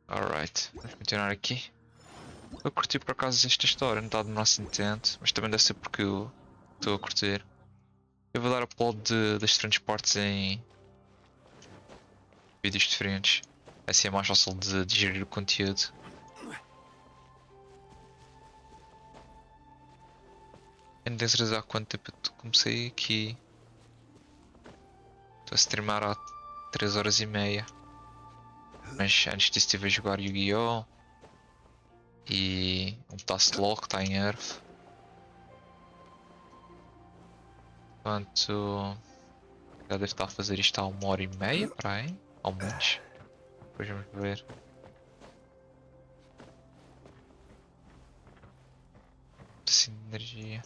Alright, vamos continuar aqui. Eu curti por acaso esta história, não está do nosso intento, mas também deve ser porque eu estou a curtir. Eu vou dar upload das diferentes partes em vídeos diferentes. Assim é mais fácil de digerir o conteúdo. Eu não tenho certeza há quanto tempo eu comecei aqui. Estou a streamar há 3 horas e meia. Mas antes disso estive a jogar Yu-Gi-Oh! E um Task Law que está em Earth. Portanto, já deve estar a fazer isto há 1 hora e meia para aí, ao menos. Depois vamos ver. Assim de energia.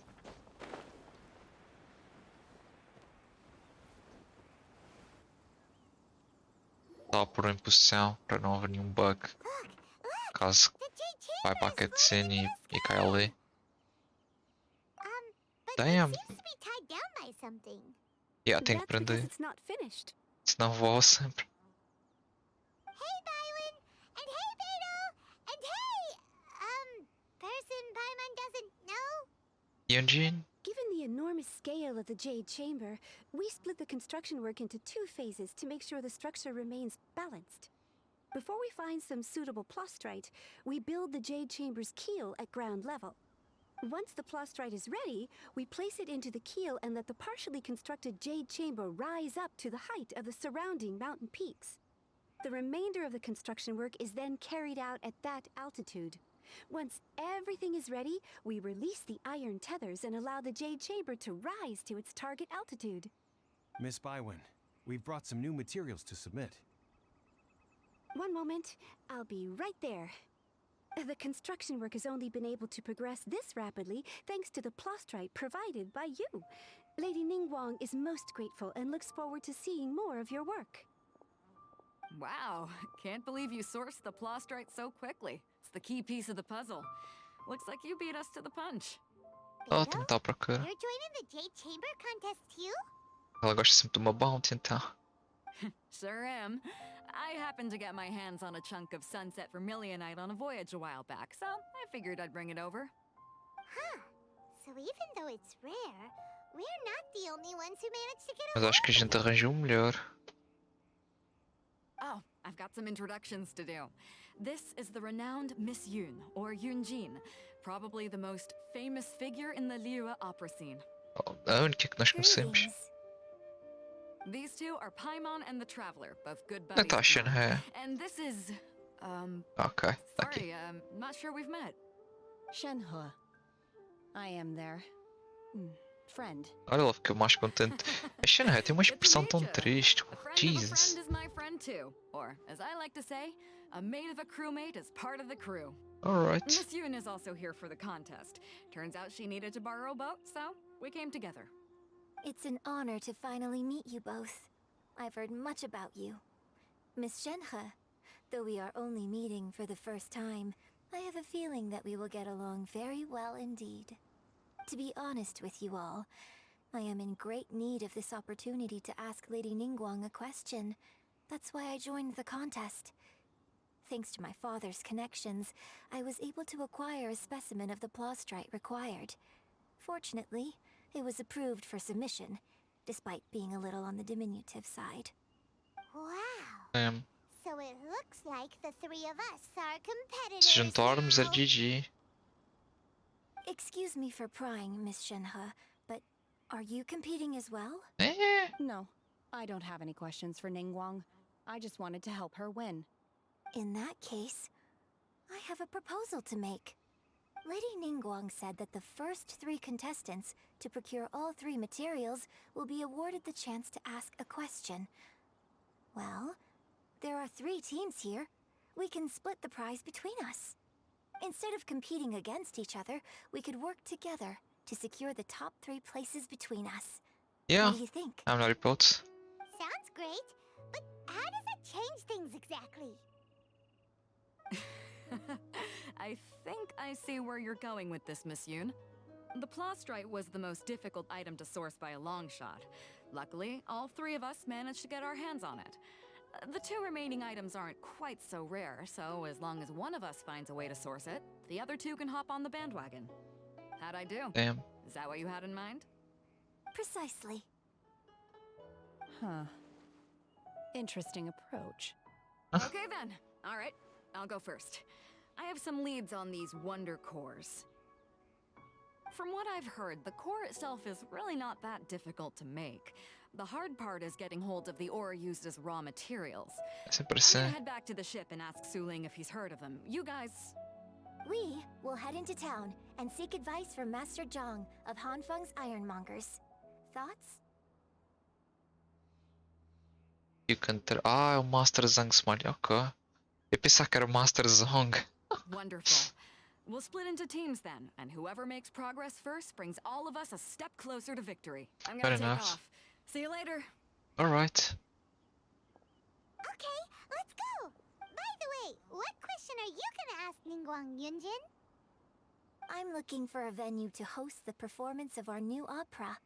Estava a pôr em posição para não haver nenhum bug. Caso vai para a cutscene e caia ali. Damn! Yeah, tenho que prender. Senão voa sempre. Hey, Byron! And hey, Beto! And hey! Person Paimon doesn't know? Yunjin? Given the enormous scale of the Jade Chamber, we split the construction work into 2 phases to make sure the structure remains balanced. Before we find some suitable plastrite, we build the Jade Chamber's keel at ground level. Once the plastrite is ready, we place it into the keel and let the partially constructed Jade Chamber rise up to the height of the surrounding mountain peaks. The remainder of the construction work is then carried out at that altitude. Once everything is ready, we release the iron tethers and allow the Jade Chamber to rise to its target altitude. Miss Bygones, we've brought some new materials to submit. One moment, I'll be right there. The construction work has only been able to progress this rapidly thanks to the plastrite provided by you. Lady Ningguang is most grateful and looks forward to seeing more of your work. Wow, can't believe you sourced the plastrite so quickly. It's the key piece of the puzzle. Looks like you beat us to the punch. Ela também está à procura. You're joining the Jade Chamber contest too? Ela gosta sempre de uma bounty então. Sure am. I happened to get my hands on a chunk of sunset vermilionite on a voyage a while back, so I figured I'd bring it over. Huh. So even though it's rare, we're not the only ones who managed to get a Mas acho que a gente arranjou um melhor. Oh, I've got some introductions to do. This is the renowned Miss Yun, or Yunjin, probably the most famous figure in the Liyue opera scene. Oh, a única que nós conhecemos. Greetings. These two are Paimon and the Traveler, both good buddies. Natasha of and mine. her. And this is, Ok, tá aqui. sorry, not sure we've met. Shenhe. I am their friend. Olha, ela ficou mais contente. A Shanghai tem uma expressão tão triste. A friend of a Jesus. friend is my friend too. Or, as I like to say, a mate of a crewmate is part of the crew. Alright. Miss Yun is also here for the contest. Turns out she needed to borrow a boat, so we came together. It's an honor to finally meet you both. I've heard much about you. Miss Shenhe, though we are only meeting for the first time, I have a feeling that we will get along very well indeed. To be honest with you all, I am in great need of this opportunity to ask Lady Ningguang a question. That's why I joined the contest. Thanks to my father's connections, I was able to acquire a specimen of the plastrite required. Fortunately, it was approved for submission, despite being a little on the diminutive side. Wow. So it looks like the three of us are competitors. Se juntarmos é now. GG. Excuse me for prying, Miss Shenhe, but are you competing as well? No, I don't have any questions for Ningguang. I just wanted to help her win. In that case, I have a proposal to make. Lady Ningguang said that the first 3 contestants to procure all 3 materials will be awarded the chance to ask a question. Well, there are 3 teams here. We can split the prize between us. Instead of competing against each other, we could work together to secure the top 3 places between us. Yeah, What do you think? I'm not opposed. Sounds great, but how does it change things exactly? I think I see where you're going with this, Miss Yoon. The plastrite was the most difficult item to source by a long shot. Luckily, all 3 of us managed to get our hands on it. The 2 remaining items aren't quite so rare, so as long as one of us finds a way to source it, the other 2 can hop on the bandwagon. How'd I do? Damn. Is that what you had in mind? Precisely. Huh. Interesting approach. Okay then. All right, I'll go first. I have some leads on these wonder cores. From what I've heard, the core itself is really not that difficult to make. The hard part is getting hold of the ore used as raw materials. Sempre I'm assim. gonna head back to the ship and ask Suling if he's heard of them. You guys... We will head into town and seek advice from Master Zhang of Hanfeng's Ironmongers. Thoughts? You can ter... Ah, é o Master Zhang Smiley. Ok. Eu pensava que era o Master Zhang. Wonderful. We'll split into teams then, and whoever makes progress first brings all of us a step closer to victory. I'm Fair gonna take enough. off. See you later. Alright. Okay, let's go! By the way, what question are you gonna ask Ningguang Yunjin? I'm looking for a venue to host the performance of our new opera.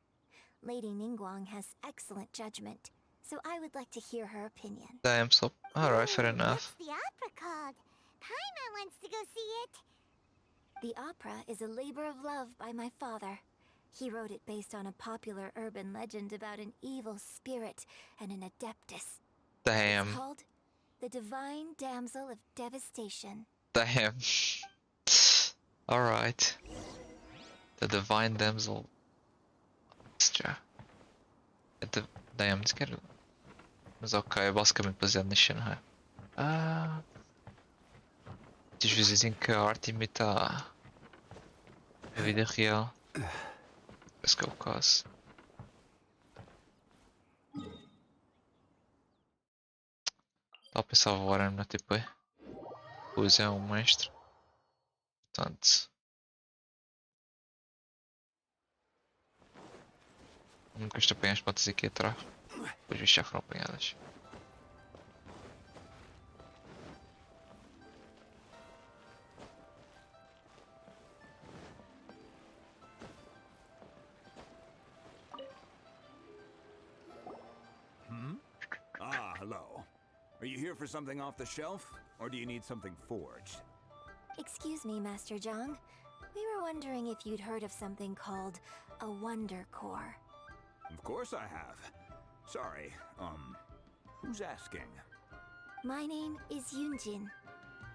Lady Ningguang has excellent judgment, so I would like to hear her opinion. Damn, so. Alright, fair Ooh, enough. What's the opera called? Paimon wants to go see it. The opera is a labor of love by my father. He wrote it based on a popular urban legend about an evil spirit and an adeptus. Damn. It's called The Divine Damsel of Devastation. Damn. Alright. The Divine Damsel. Damn, isso quero. Mas ok, é basicamente baseado na Shanghai. Ah. Diz vezes em que a arte imita a vida real. Parece que é o caso. Estava a pensar o Warren na TP. Pois é um mestre. Portanto. Nunca estou apanhar as patas aqui atrás. Depois já foram apanhadas. Ah, hello. Are you here for something off the shelf, or do you need something forged? Excuse me, Master Zhang. We were wondering if you'd heard of something called a Wonder Core. Of course I have. Sorry, who's asking? My name is Yunjin.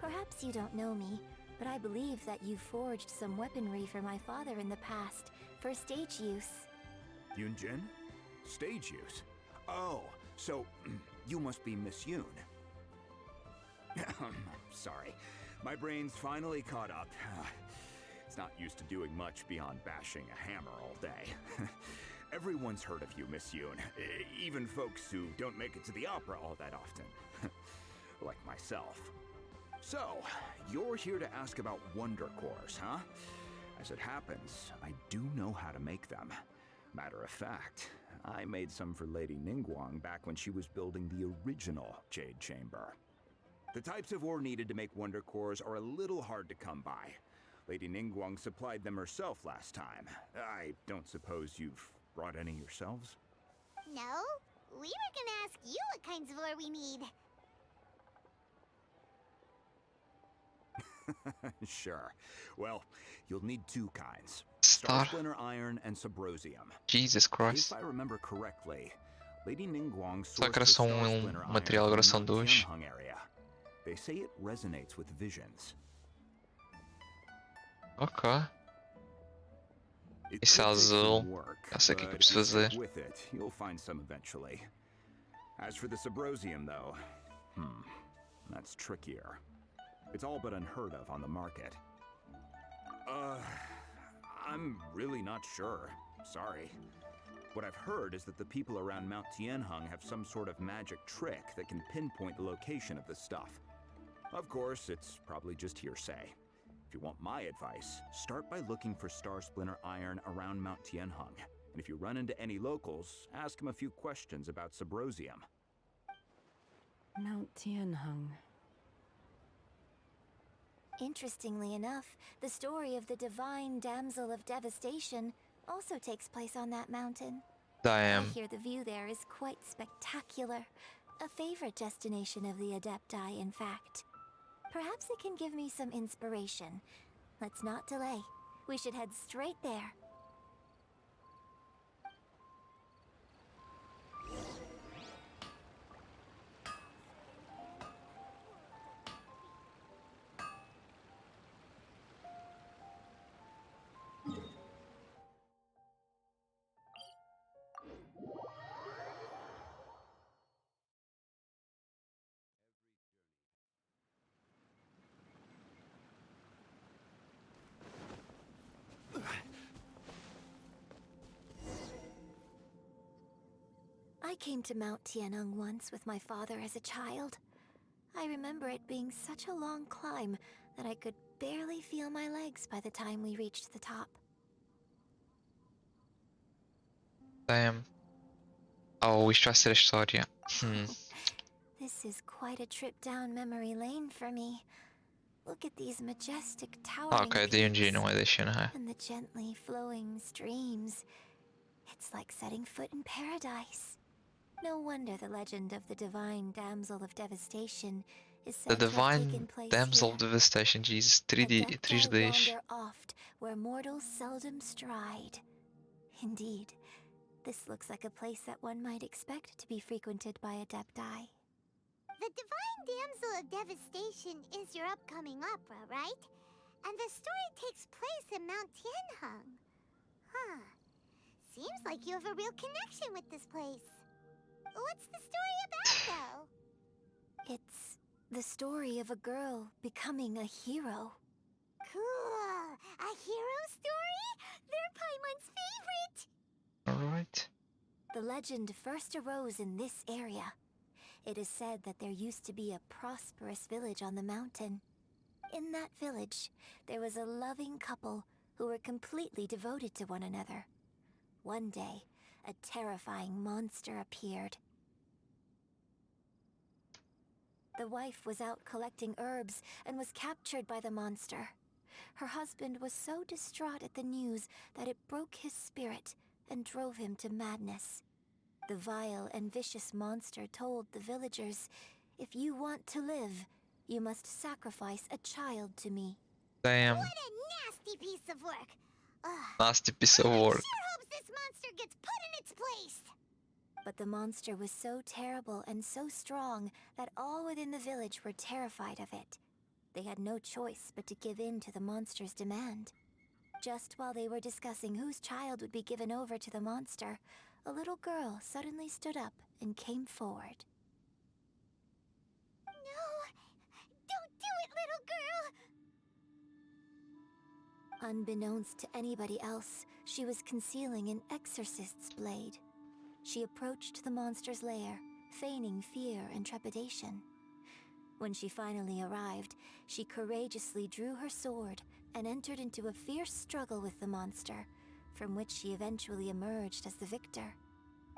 Perhaps you don't know me, but I believe that you forged some weaponry for my father in the past, for stage use. Yunjin? Stage use? Oh, so you must be Miss Yoon. Sorry, my brain's finally caught up. It's not used to doing much beyond bashing a hammer all day. Everyone's heard of you, Miss Yoon. Even folks who don't make it to the opera all that often. Like myself. So, you're here to ask about Wonder Cores, huh? As it happens, I do know how to make them. Matter of fact, I made some for Lady Ningguang back when she was building the original Jade Chamber. The types of ore needed to make Wonder Cores are a little hard to come by. Lady Ningguang supplied them herself last time. I don't suppose you've brought any yourselves? No, we were gonna ask you what kinds of ore we need. Sure. Well, you'll need 2 kinds. Star. Splinter Iron and Subrosium. Jesus Christ. If I remember correctly, Lady Ningguang Só que sourced era the só Splinter material, Iron agora from são the 2. Tianheng area. They say it resonates with visions. Ok. It Isso é could take some azul. work, Já sei o que é que eu but preciso if you stick fazer. with it, you'll find some eventually. As for the Subrosium, though, that's trickier. It's all but unheard of on the market. I'm really not sure. Sorry. What I've heard is that the people around Mount Tianheng have some sort of magic trick that can pinpoint the location of the stuff. Of course, it's probably just hearsay. If you want my advice, start by looking for Star Splinter Iron around Mount Tianheng. And if you run into any locals, ask them a few questions about Subrosium. Mount Tianheng. Interestingly enough, the story of the Divine Damsel of Devastation also takes place on that mountain. I Damn. hear the view there is quite spectacular. A favorite destination of the Adepti, in fact. Perhaps it can give me some inspiration. Let's not delay. We should head straight there. I came to Mount Tianeng once with my father as a child. I remember it being such a long climb that I could barely feel my legs by the time we reached the top. Damn. Oh, isto vai ser a história. This is quite a trip down memory lane for me. Look at these majestic towering Ok, D&G peaks não é deste, não é? and the gently flowing streams. It's like setting foot in paradise. No wonder the legend of the divine damsel of devastation is The said to have Divine taken place Damsel here. of Devastation, Jesus, 3D, Adepti 3Ds. wander oft where mortals seldom stride. Indeed, this looks like a place that one might expect to be frequented by Adepti. The Divine Damsel of Devastation is your upcoming opera, right? And the story takes place in Mount Tianheng. Huh. Seems like you have a real connection with this place. What's the story about, though? It's the story of a girl becoming a hero. Cool. A hero story? They're Paimon's favorite. Alright. The legend first arose in this area. It is said that there used to be a prosperous village on the mountain. In that village, there was a loving couple who were completely devoted to one another. One day, a terrifying monster appeared. The wife was out collecting herbs and was captured by the monster. Her husband was so distraught at the news that it broke his spirit and drove him to madness. The vile and vicious monster told the villagers, "If you want to live, you must sacrifice a child to me." Damn. What a nasty piece of work. Ugh. Nasty piece of I work. sure hopes this monster gets put in its place. But the monster was so terrible and so strong that all within the village were terrified of it. They had no choice but to give in to the monster's demand. Just while they were discussing whose child would be given over to the monster, a little girl suddenly stood up and came forward. No, don't do it, little girl. Unbeknownst to anybody else, she was concealing an exorcist's blade. She approached the monster's lair, feigning fear and trepidation. When she finally arrived, she courageously drew her sword and entered into a fierce struggle with the monster, from which she eventually emerged as the victor.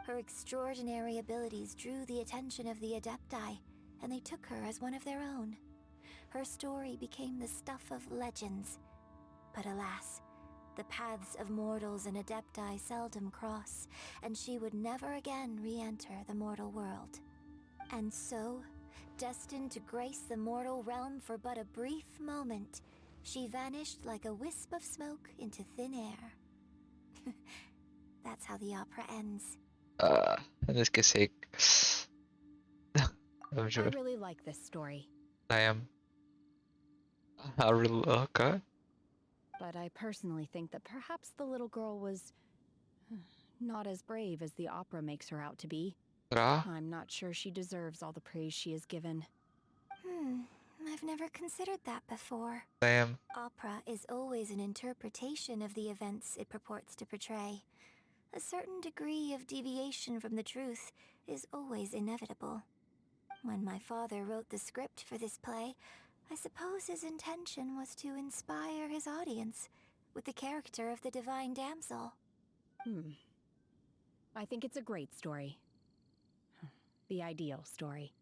Her extraordinary abilities drew the attention of the Adepti, and they took her as one of their own. Her story became the stuff of legends. But alas, the paths of mortals and Adepti seldom cross, and she would never again re-enter the mortal world. And so, destined to grace the mortal realm for but a brief moment, she vanished like a wisp of smoke into thin air. That's how the opera ends. Eu esqueci. Vamos I ver. really like this story, I am. I really. Okay. but I personally think that perhaps the little girl was not as brave as the opera makes her out to be. Será? I'm not sure she deserves all the praise she is given. I've never considered that before. Damn. Opera is always an interpretation of the events it purports to portray. A certain degree of deviation from the truth is always inevitable. When my father wrote the script for this play, I suppose his intention was to inspire his audience with the character of the Divine Damsel. I think it's a great story. The ideal story.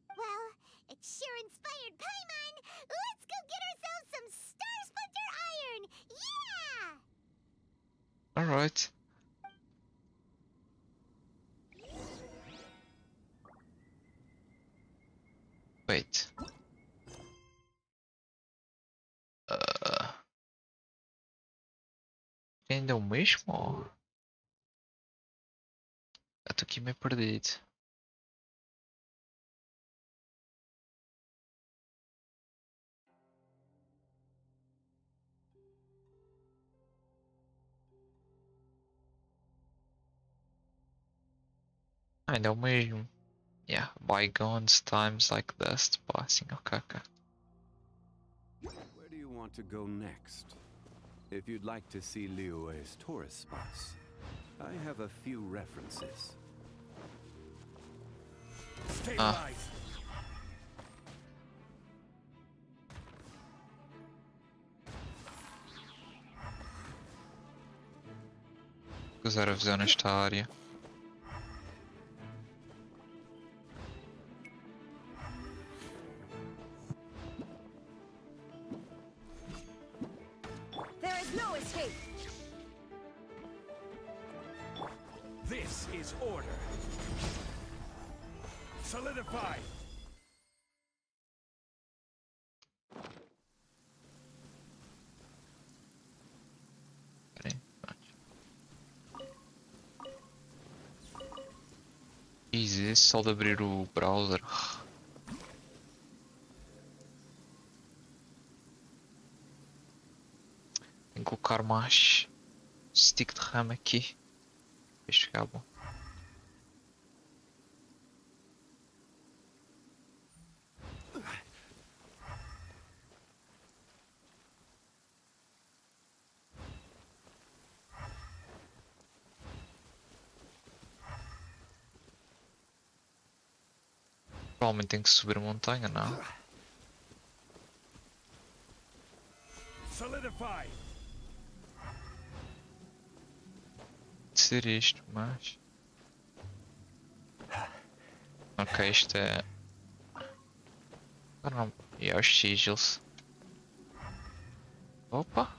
Well, it sure inspired Paimon. Let's go get ourselves some Star Splinter Iron. Yeah! Alright. Wait. Ainda é o mesmo? Eu tô aqui meio perdido. Ainda é o mesmo. Yeah, bygones times like this. Pá, assim, ok. Where do you want to go next? If you'd like to see Liyue's tourist spots, I have a few references. Stabilize! Usar a visão nesta área. There is no escape. This is order. Solidify! Pera aí. Jesus, só de abrir o browser. Tenho que colocar mais stick de RAM aqui. Isto ficar bom. Provavelmente tenho que subir a montanha, não? Solidify! De ser isto, mas... Ok, isto é... Ah não, e os sigils. Opa!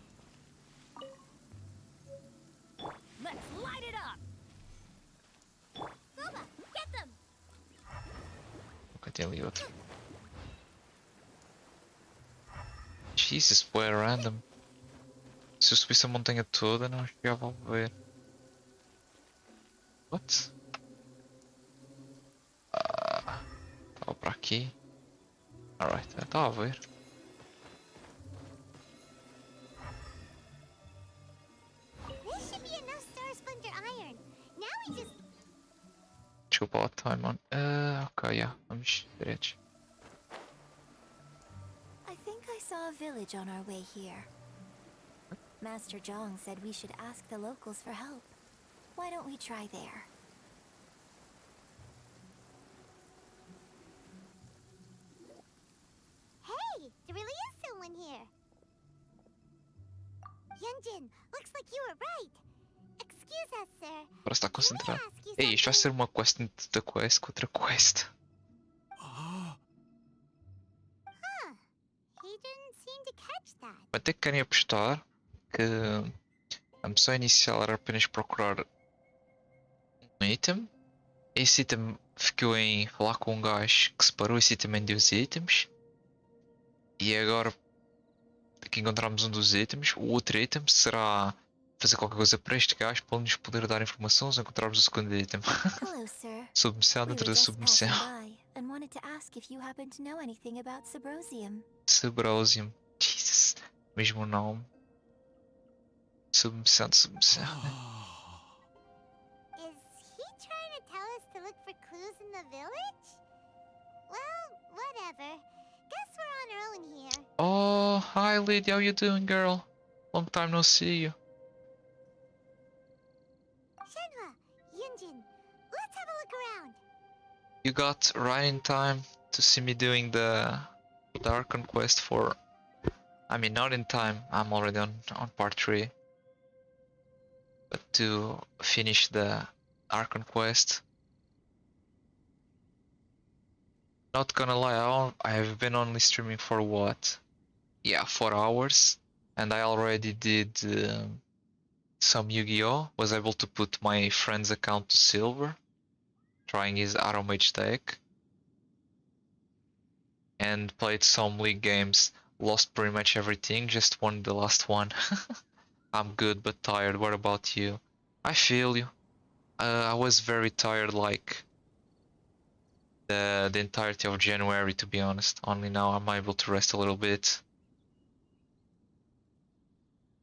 Let's light it up. Goba, get them! Ok, tem ali outro. Jesus, boy, random. Se eu subisse a montanha toda, não chegava a ver. What? Estava para aqui. Alright, eu estava a ver. This should be enough star splendor iron. Now we just... Desculpa lá, time on. Ok, yeah, vamos direitos. I think I saw a village on our way here. Master Zhang said we should ask the locals for help. Why don't we try there? Hey, there really is someone here. Yunjin, looks like you were right. Excuse us, sir. Para estar Can I concentrado. ask you Ei, isto vai something? ser uma quest dentro da quest com outra quest. Huh. He didn't seem to catch that. Até que querem apostar que a missão inicial era apenas procurar um item. Esse item ficou em falar com um gajo que separou esse item em dois itens. E agora que encontramos um dos itens, o outro item será fazer qualquer coisa para este gajo para nos poder dar informação se encontrarmos o segundo item. Hello, sir. Submissão We dentro were da just passing submissão. by and wanted to ask if you happen to know anything about Subrosium. Subrosium. Jesus. Mesmo nome. Submissão de submissão. Is he trying to tell us to look for clues in the village? Well, whatever. Guess we're on our own here. Oh, hi Lydia, how you doing, girl? Long time no see you. Shenhua, Yunjin, let's have a look around. You got right in time to see me doing the Archon quest for... I mean, not in time, I'm already on part 3. But to finish the Archon quest. Not gonna lie, I have been only streaming for what? Yeah, 4 hours. And I already did some Yu-Gi-Oh! Was able to put my friend's account to silver. Trying his Arrow Mage deck. and played some league games. Lost pretty much everything, just won the last one. I'm good but tired. What about you? I feel you. I was very tired, like the entirety of January, to be honest. Only now I'm able to rest a little bit.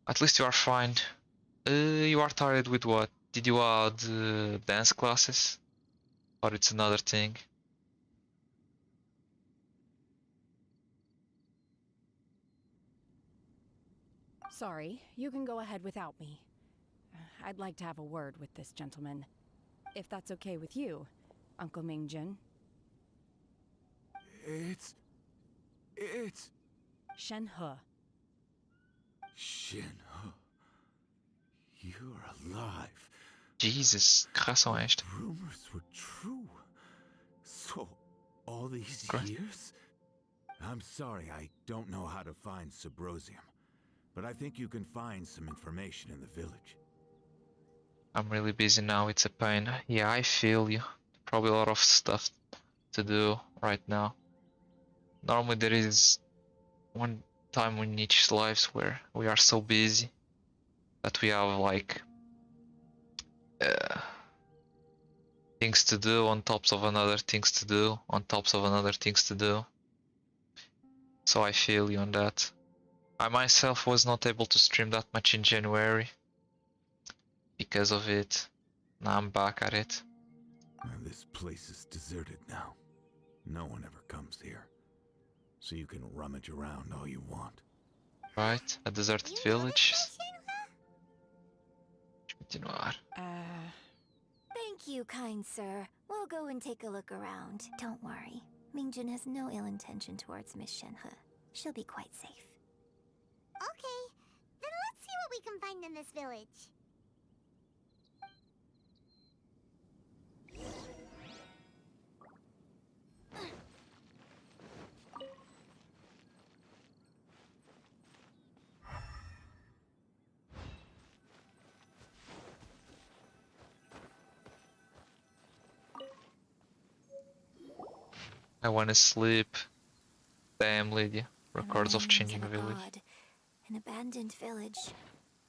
At least you are fine. You are tired with what? Did you add dance classes? Or it's another thing? Sorry, you can go ahead without me. I'd like to have a word with this gentleman. If that's okay with you, Uncle Mingjin. It's Shenhe. Shinho. You're alive. Jesus, que ração é esta? Rumors were true. So, all these Correct. years? I'm sorry, I don't know how to find Subrosium, but I think you can find some information in the village. I'm really busy now, it's a pain. Yeah, I feel you. Probably a lot of stuff to do right now. Normally there is one time in each lives where we are so busy that we have like things to do on tops of another things to do on tops of another things to do. So I feel you on that. I myself was not able to stream that much in January because of it. Now I'm back at it. And this place is deserted now. No one ever comes here. So you can rummage around all you want. Right? A deserted You know village. this place, Continuar. Thank you, kind sir. We'll go and take a look around. Don't worry. Mingjin has no ill intention towards Miss Shenhe. She'll be quite safe. Okay, then let's see what we can find in this village. I wanna sleep. Damn, Lydia. The Records of remains changing a village. god. An abandoned village.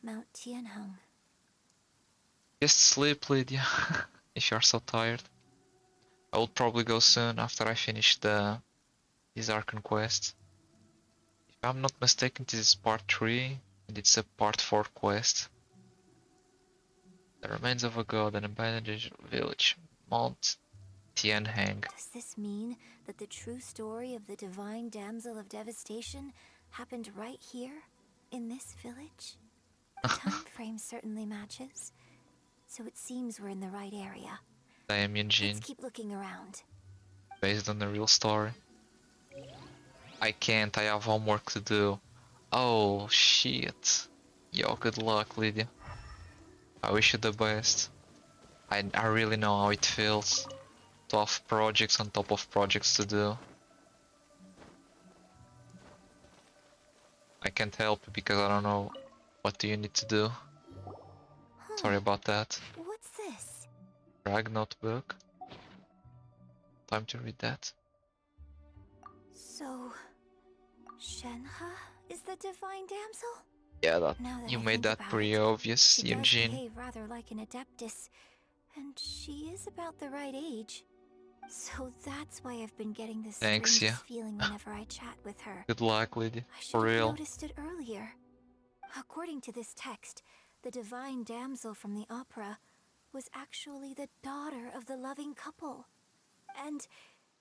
Mount Tianheng. Just sleep, Lydia. If you're so tired. I will probably go soon after I finish this Archon quest. If I'm not mistaken, this is part 3 and it's a part 4 quest. The remains of a god, an abandoned village. Mount Tianheng. Does this mean that the true story of the divine damsel of devastation happened right here, in this village? The time frame certainly matches, so it seems we're in the right area. Damien Jin. Let's keep looking around. Based on the real story. I can't, I have homework to do. Oh shit. Yo, good luck, Lydia. I wish you the best. I really know how it feels to have projects on top of projects to do. I can't help you because I don't know what do you need to do. Sorry about that. What's this? Drag notebook. Time to read that. So, Shenhe is the divine damsel? Yeah, that Now that you I made think that about pretty it, obvious, she does Eugene. behave rather like an adeptus, and she is about the right age. So that's why I've been getting this Thanks, strangest yeah. feeling whenever I chat with her. Good luck, Lydia. I should For have real. noticed it earlier. According to this text, the divine damsel from the opera was actually the daughter of the loving couple. And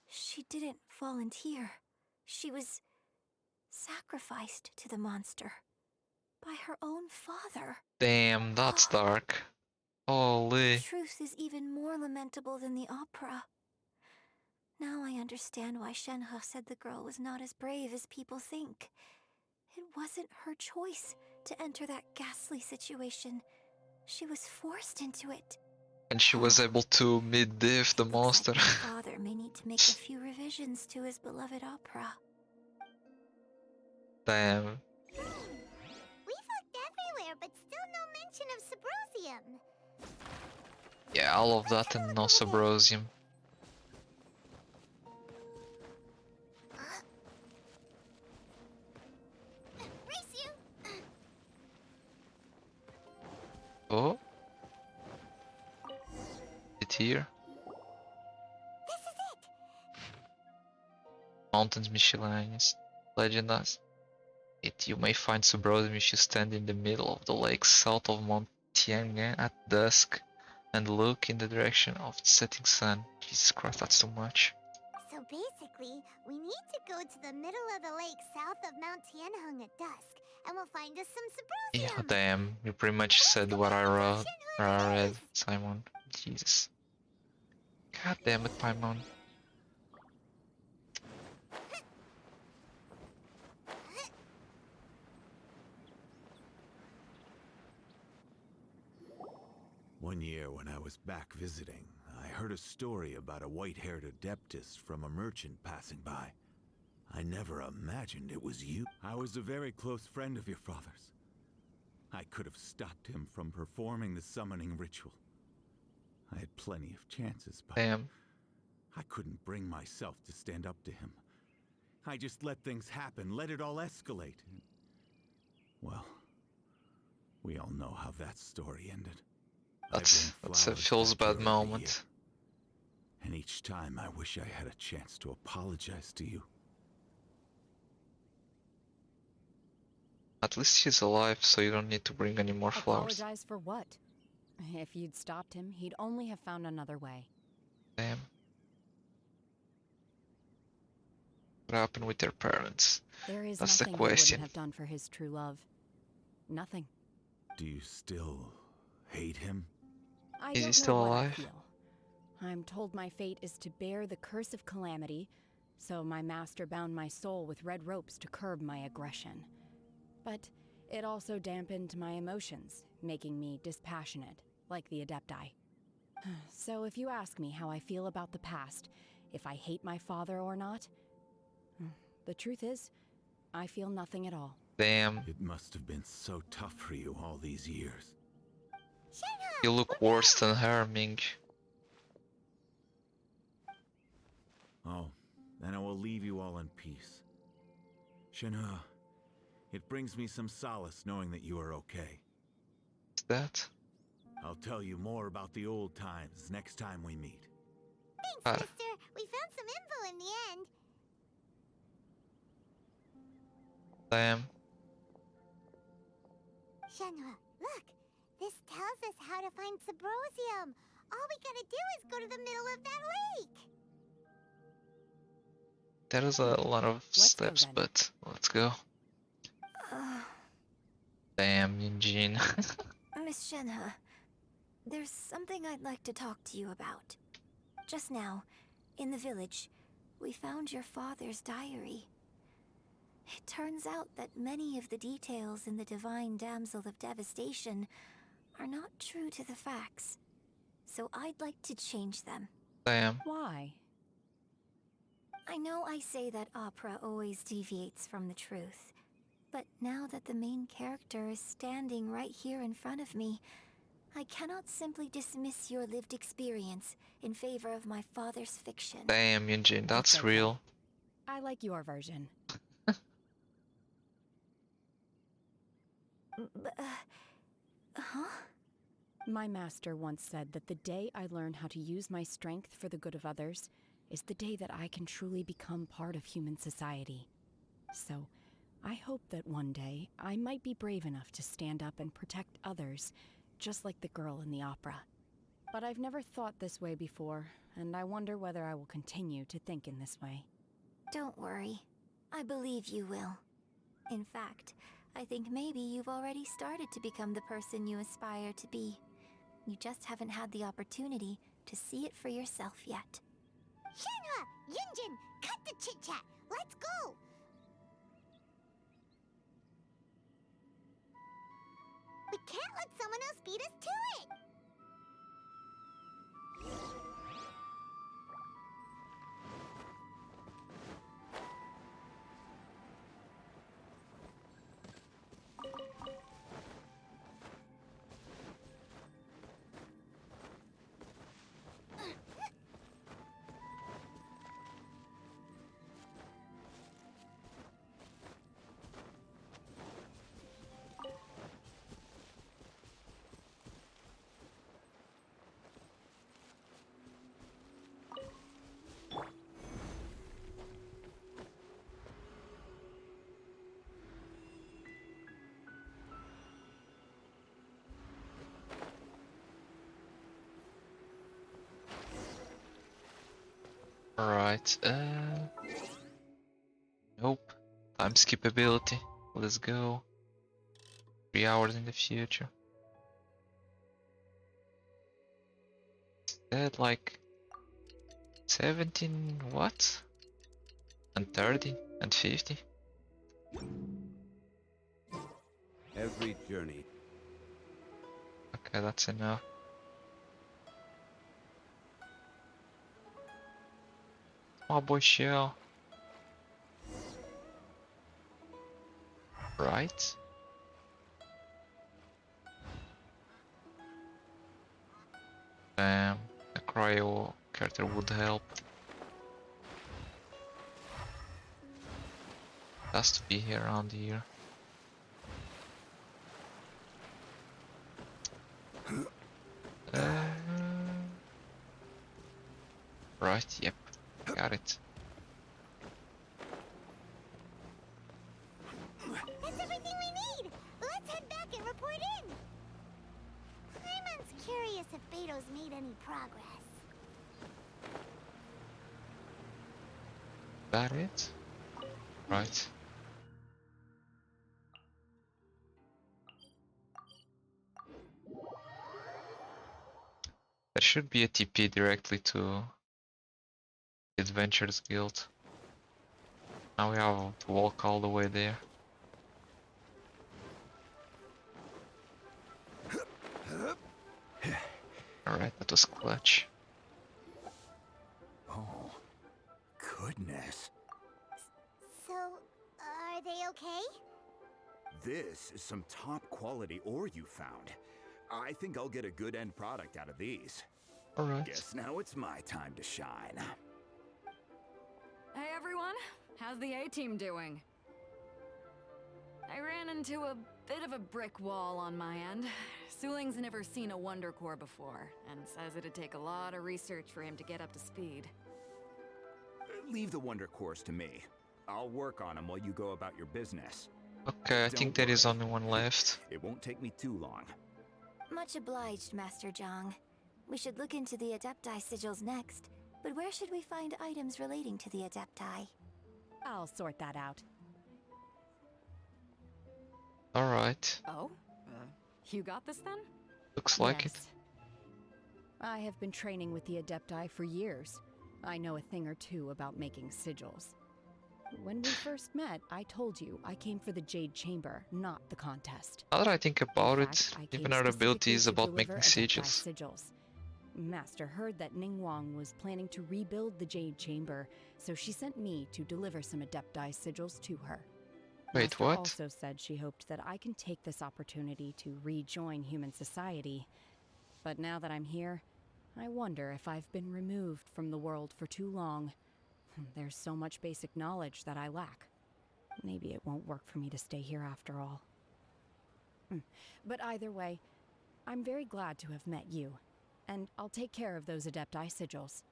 she didn't volunteer. She was sacrificed to the monster by her own father. Damn, that's dark. Holy. The truth is even more lamentable than the opera. Now I understand why Shenhe said the girl was not as brave as people think. It wasn't her choice to enter that ghastly situation. She was forced into it. And she was able to mid-diff the Looks monster. like my father may need to make a few revisions to his beloved opera. Damn. We've looked everywhere, but still no mention of Subrosium. Yeah, all of that and no Subrosium. here. This is it! Mountains miscellaneous. Legend us. You may find Subrodim if you stand in the middle of the lake south of Mount Tiange at dusk and look in the direction of the setting sun. Jesus Christ, that's too much. So basically, we need to go to the middle of the lake south of Mount Tianheng at dusk, and we'll find us some Yeah, Subrosium! damn. You pretty much said what I read, Simon. Jesus. God damn it, Paimon. One year when I was back visiting, I heard a story about a white-haired adeptus from a merchant passing by. I never imagined it was you. I was a very close friend of your father's. I could have stopped him from performing the summoning ritual. I had plenty of chances, but Damn. I couldn't bring myself to stand up to him. I just let things happen, let it all escalate. Well, we all know how that story ended. That's a feels bad moment. And each time I wish I had a chance to apologize to you. At least he's alive, so you don't need to bring any more flowers. Apologize for what? If you'd stopped him, he'd only have found another way. Damn. What happened with their parents? There is That's the nothing he wouldn't question. have done for his true love. Nothing. Do you still hate him? I Is he don't still know what I alive? feel. I'm told my fate is to bear the curse of calamity, so my master bound my soul with red ropes to curb my aggression. But it also dampened my emotions, making me dispassionate, like the Adepti. So if you ask me how I feel about the past, if I hate my father or not, the truth is, I feel nothing at all. Damn. It must have been so tough for you all these years. You look worse than her, Ming. Oh, then I will leave you all in peace. Shenhe, it brings me some solace knowing that you are okay. Is that? I'll tell you more about the old times next time we meet. Thanks, mister. We found some info in the end. Damn. Shenhe, look. This tells us how to find Subrosium. All we gotta do is go to the middle of that lake. That is a lot of Let's go, steps, then. but let's go. Damn, Eugene. Miss Shenhe, there's something I'd like to talk to you about. Just now, in the village, we found your father's diary. It turns out that many of the details in the Divine Damsel of Devastation are not true to the facts. So I'd like to change them. Damn. Why? I know I say that opera always deviates from the truth, but now that the main character is standing right here in front of me, I cannot simply dismiss your lived experience in favor of my father's fiction. Damn, Eugene, that's It's okay. real. I like your version. Huh? My master once said that the day I learn how to use my strength for the good of others is the day that I can truly become part of human society. So, I hope that one day I might be brave enough to stand up and protect others, just like the girl in the opera. But I've never thought this way before, and I wonder whether I will continue to think in this way. Don't worry. I believe you will. In fact, I think maybe you've already started to become the person you aspire to be. You just haven't had the opportunity to see it for yourself yet. Shenhe, Yunjin, cut the chit-chat. Let's go. We can't let someone else beat us to it. Alright, nope. Time skip ability. Let's go. 3 hours in the future. That like 17 what? And 30 and 50? Every journey. Okay, that's enough. Oh boy, shell. Right? A cryo character would help. Has to be here around here. Right, yep, got it. That's everything we need! Let's head back and report in! Paimon's curious if Beto's made any progress. That it? Right. There should be a TP directly to Adventurers Guild. Now we have to walk all the way there. Alright, that was clutch. Oh, goodness. So, are they okay? This is some top quality ore you found. I think I'll get a good end product out of these. Alright. Guess now it's my time to shine. Hey everyone, how's the A-team doing? I ran into a bit of a brick wall on my end. Suling's never seen a Wonder Core before, and says it'd take a lot of research for him to get up to speed. Leave the Wonder Cores to me. I'll work on them while you go about your business. Okay, I think there is only one left. It won't take me too long. Much obliged, Master Zhang. We should look into the Adepti sigils next, but where should we find items relating to the Adepti? I'll sort that out. Alright, Oh? You got this then? looks like it. Yes. I have been training with the Adepti for years. I know a thing or two about making sigils. When we first met, I told you I came for the Jade Chamber, not the contest. Now that I think about In it, fact, I came even our ability specifically is to about deliver making Adepti sigils. sigils. Master heard that Ningguang was planning to rebuild the Jade Chamber, so she sent me to deliver some Adepti sigils to her. Wait, Master what? also said she hoped that I can take this opportunity to rejoin human society. But now that I'm here, I wonder if I've been removed from the world for too long. There's so much basic knowledge that I lack. Maybe it won't work for me to stay here after all. But either way, I'm very glad to have met you, and I'll take care of those Adepti sigils.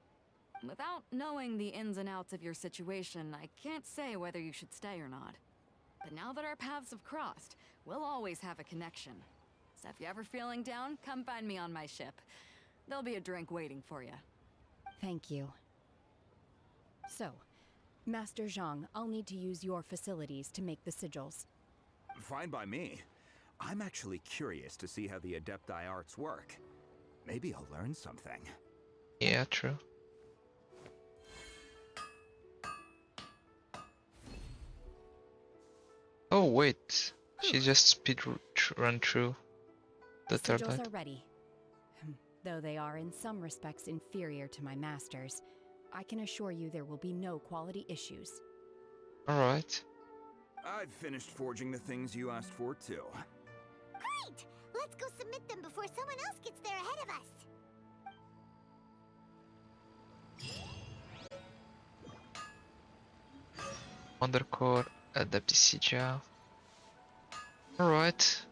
Without knowing the ins and outs of your situation, I can't say whether you should stay or not. But now that our paths have crossed, we'll always have a connection. So if you're ever feeling down, come find me on my ship. There'll be a drink waiting for you. Thank you. So, Master Zhang, I'll need to use your facilities to make the sigils. Fine by me. I'm actually curious to see how the Adepti arts work. Maybe I'll learn something. Yeah, true. Oh wait, she just run through the third sigils night. are ready. Though they are in some respects inferior to my master's, I can assure you there will be no quality issues. Alright. I've finished forging the things you asked for too. Great! Let's go submit them before someone else gets there ahead of us. Wonder Core, Adepti Sigil. Alright.